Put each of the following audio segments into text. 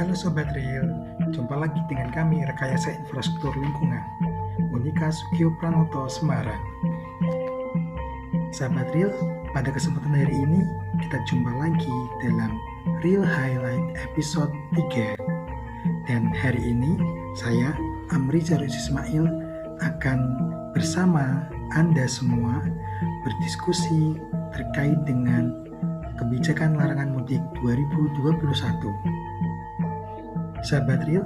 Halo Sobat Real, jumpa lagi dengan kami Rekayasa Infrastruktur Lingkungan, Monika Sukio Pranoto, Semarang. Sahabat Real, pada kesempatan hari ini kita jumpa lagi dalam Real Highlight episode 3. Dan hari ini saya, Amri Jarus Ismail, akan bersama Anda semua berdiskusi terkait dengan kebijakan larangan mudik 2021. Sahabat Real,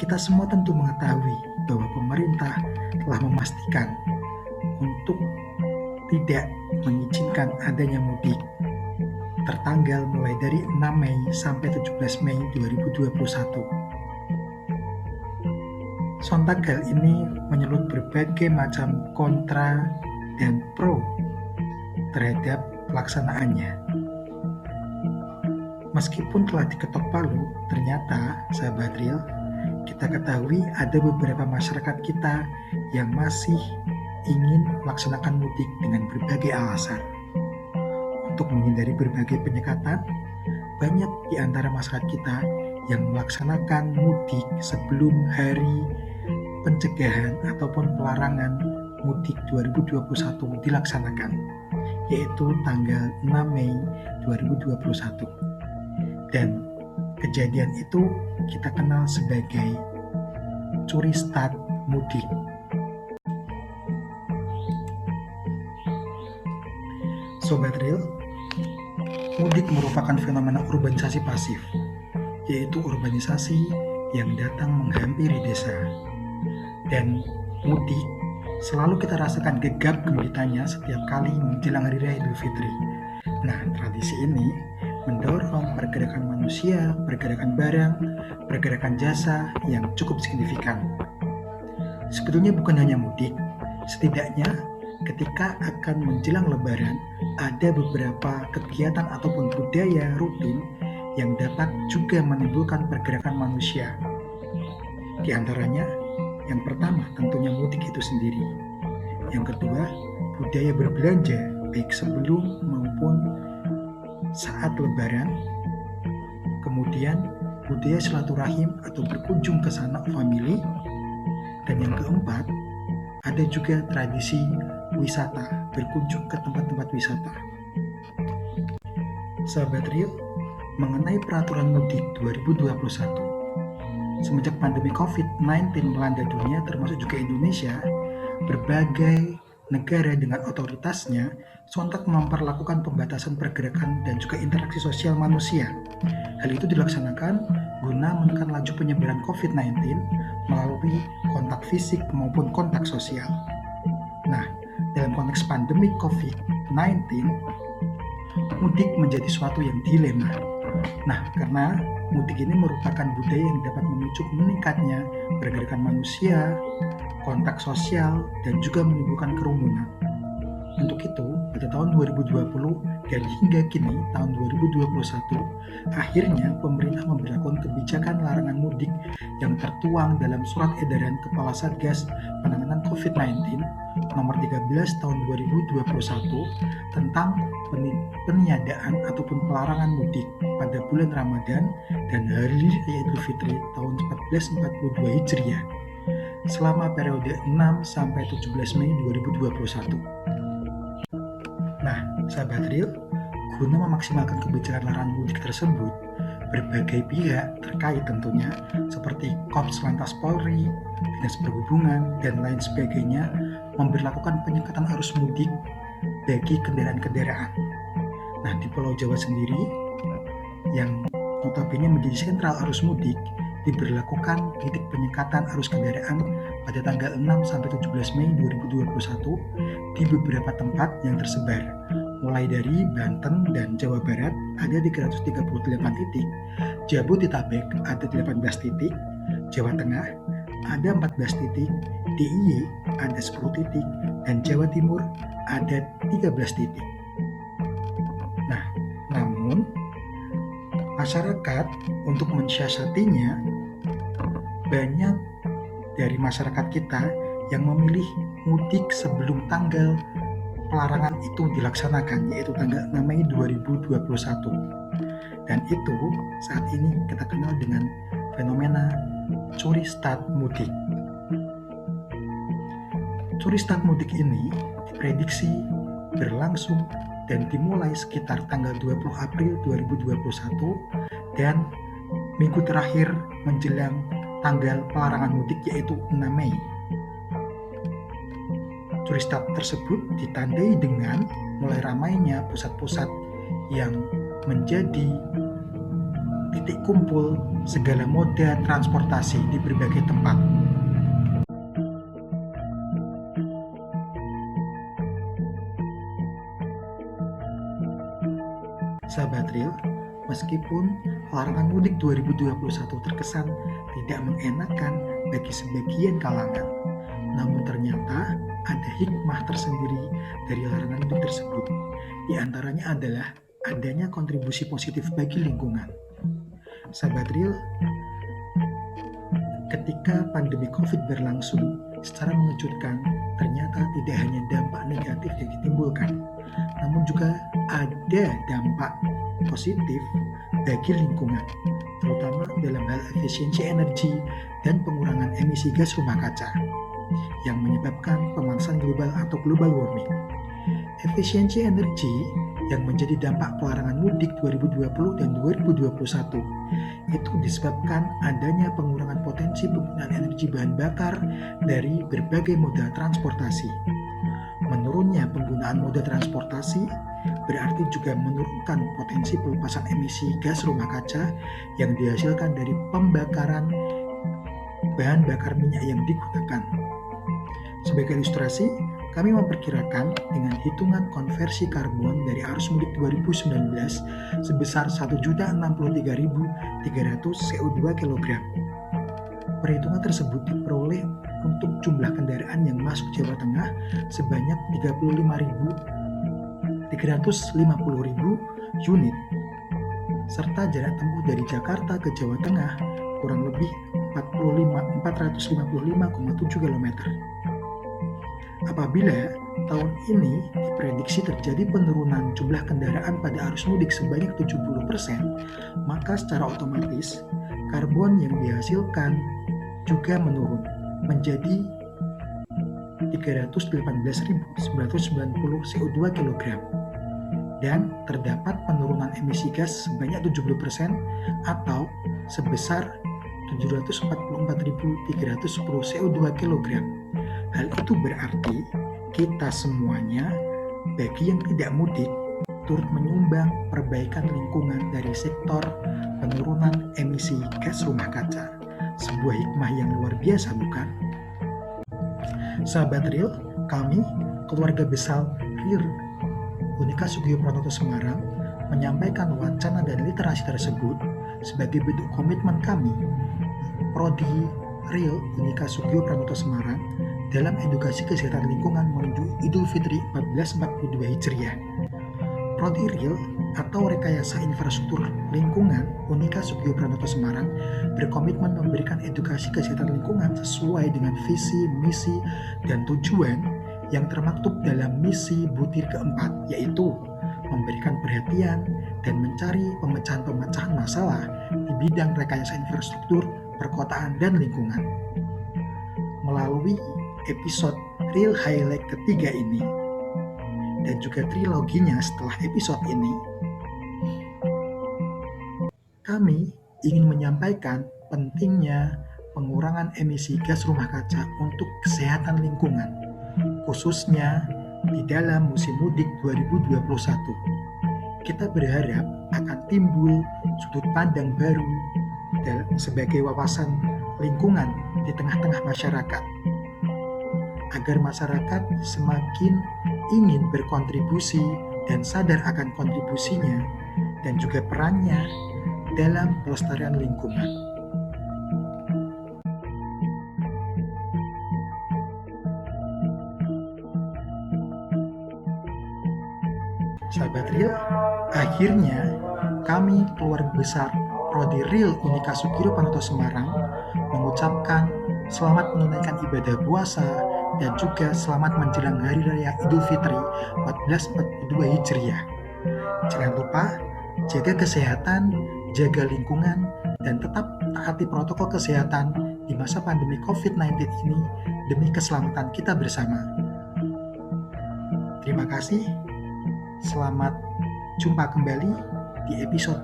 kita semua tentu mengetahui bahwa pemerintah telah memastikan untuk tidak mengizinkan adanya mudik tertanggal mulai dari 6 Mei sampai 17 Mei 2021. Sontak hal ini menyulut berbagai macam kontra dan pro terhadap pelaksanaannya. Meskipun telah diketok palu, ternyata, sahabat Real, kita ketahui ada beberapa masyarakat kita yang masih ingin melaksanakan mudik dengan berbagai alasan. Untuk menghindari berbagai penyekatan, banyak di antara masyarakat kita yang melaksanakan mudik sebelum hari pencegahan ataupun pelarangan mudik 2021 dilaksanakan, yaitu tanggal 6 Mei 2021. Dan kejadian itu kita kenal sebagai curi start mudik. Sobat Real, mudik merupakan fenomena urbanisasi pasif, yaitu urbanisasi yang datang menghampiri desa. Dan mudik selalu kita rasakan gegap gempitanya setiap kali menjelang Hari Raya Idul Fitri. Nah, tradisi ini mendorong pergerakan manusia, pergerakan barang, pergerakan jasa yang cukup signifikan. Sebetulnya bukan hanya mudik, setidaknya ketika akan menjelang Lebaran, ada beberapa kegiatan ataupun budaya rutin yang dapat juga menimbulkan pergerakan manusia. Di antaranya, yang pertama tentunya mudik itu sendiri. Yang kedua, budaya berbelanja, baik sebelum maupun saat Lebaran. Kemudian budaya silaturahim atau berkunjung ke sanak famili. Dan yang keempat, ada juga tradisi wisata, berkunjung ke tempat-tempat wisata. Sahabat Real, mengenai peraturan mudik 2021, semenjak pandemi COVID-19 melanda dunia termasuk juga Indonesia, berbagai negara dengan otoritasnya sontak memperlakukan pembatasan pergerakan dan juga interaksi sosial manusia. Hal itu dilaksanakan guna menekan laju penyebaran COVID-19 melalui kontak fisik maupun kontak sosial. Nah, dalam konteks pandemi COVID-19, mudik menjadi suatu yang dilema. Nah, karena mudik ini merupakan budaya yang dapat memicu meningkatnya pergerakan manusia, kontak sosial, dan juga menimbulkan kerumunan. Untuk itu, pada tahun 2020 dan hingga kini tahun 2021, akhirnya pemerintah memberlakukan kebijakan larangan mudik yang tertuang dalam Surat Edaran Kepala Satgas Penanganan COVID-19 nomor 13 tahun 2021 tentang peniadaan ataupun pelarangan mudik pada bulan Ramadan dan Hari Raya Idul Fitri tahun 1442 Hijriah selama periode 6 sampai 17 Mei 2021. Nah, sahabat Real, guna memaksimalkan kebijakan larangan mudik tersebut, berbagai pihak terkait tentunya seperti Korps Lantas Polri, Dinas Perhubungan, dan lain sebagainya memberlakukan penyekatan arus mudik bagi kendaraan-kendaraan. Nah, di Pulau Jawa sendiri yang notabene menjadi sentral arus mudik, diberlakukan titik penyekatan arus kendaraan pada tanggal 6 sampai 17 Mei 2021 di beberapa tempat yang tersebar, mulai dari Banten dan Jawa Barat ada 338 titik, Jabodetabek ada 18 titik, Jawa Tengah ada 14 titik, DIY ada 10 titik, dan Jawa Timur ada 13 titik. Nah, namun masyarakat untuk mensiasatinya, banyak dari masyarakat kita yang memilih mudik sebelum tanggal pelarangan itu dilaksanakan, yaitu tanggal 6 Mei 2021. Dan itu saat ini kita kenal dengan fenomena curi start mudik. Curi start mudik ini diprediksi berlangsung dan dimulai sekitar tanggal 20 April 2021 dan minggu terakhir menjelang tanggal pelarangan mudik yaitu 6 Mei. Curi start tersebut ditandai dengan mulai ramainya pusat-pusat yang menjadi titik kumpul segala moda transportasi di berbagai tempat. Sahabat Real, meskipun larangan mudik 2021 terkesan tidak mengenakan bagi sebagian kalangan, namun ternyata ada hikmah tersendiri dari larangan mudik tersebut. Di antaranya adalah adanya kontribusi positif bagi lingkungan. Sahabat Real, ketika pandemi COVID berlangsung, secara mengejutkan, ternyata tidak hanya dampak negatif yang ditimbulkan, namun juga ada dampak positif bagi lingkungan, terutama dalam hal efisiensi energi dan pengurangan emisi gas rumah kaca yang menyebabkan pemanasan global atau global warming. Efisiensi energi yang menjadi dampak pelarangan mudik 2020 dan 2021 itu disebabkan adanya pengurangan potensi penggunaan energi bahan bakar dari berbagai moda transportasi. Menurunnya penggunaan moda transportasi berarti juga menurunkan potensi pelepasan emisi gas rumah kaca yang dihasilkan dari pembakaran bahan bakar minyak yang digunakan. Sebagai ilustrasi, kami memperkirakan dengan hitungan konversi karbon dari arus mudik 2019 sebesar 1.063.300 CO2 kg. Perhitungan tersebut diperoleh untuk jumlah kendaraan yang masuk Jawa Tengah sebanyak 35.350.000 unit, serta jarak tempuh dari Jakarta ke Jawa Tengah kurang lebih 455,7 km. Apabila tahun ini diprediksi terjadi penurunan jumlah kendaraan pada arus mudik sebanyak 70%, maka secara otomatis karbon yang dihasilkan juga menurun menjadi 318.990 CO2 kg dan terdapat penurunan emisi gas sebanyak 70% atau sebesar 744.310 CO2 kg. Hal itu berarti kita semuanya, bagi yang tidak mudik, turut menyumbang perbaikan lingkungan dari sektor penurunan emisi gas rumah kaca. Sebuah hikmah yang luar biasa, bukan? Sahabat Real, kami, keluarga besar Real Unika Sugio Pranoto Semarang, menyampaikan wacana dan literasi tersebut sebagai bentuk komitmen kami, Prodi Real Unika Sugio Pranoto Semarang, dalam edukasi kesehatan lingkungan menuju Idul Fitri 1442 Hijriah. Prodi Real atau Rekayasa Infrastruktur Lingkungan Unika Sugio Pranoto Semarang berkomitmen memberikan edukasi kesehatan lingkungan sesuai dengan visi, misi, dan tujuan yang termaktub dalam misi butir keempat, yaitu memberikan perhatian dan mencari pemecahan-pemecahan masalah di bidang rekayasa infrastruktur, perkotaan, dan lingkungan. Melalui episode Real Highlight ketiga ini dan juga triloginya setelah episode ini, kami ingin menyampaikan pentingnya pengurangan emisi gas rumah kaca untuk kesehatan lingkungan, khususnya di dalam musim mudik 2021. Kita berharap akan timbul sudut pandang baru sebagai wawasan lingkungan di tengah-tengah masyarakat, agar masyarakat semakin ingin berkontribusi dan sadar akan kontribusinya dan juga perannya dalam pelestarian lingkungan. Sahabat Real, akhirnya kami keluarga besar Prodi Real Unika Sugio Pranoto Semarang mengucapkan selamat menunaikan ibadah puasa dan juga selamat menjelang Hari Raya Idul Fitri 1442 Hijriah. Jangan lupa jaga kesehatan, jaga lingkungan, dan tetap taati protokol kesehatan di masa pandemi COVID-19 ini demi keselamatan kita bersama. Terima kasih. Selamat jumpa kembali di episode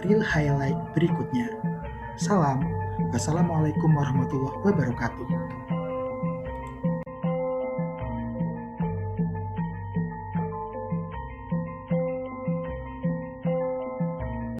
Real Highlight berikutnya. Salam. Wassalamualaikum warahmatullahi wabarakatuh.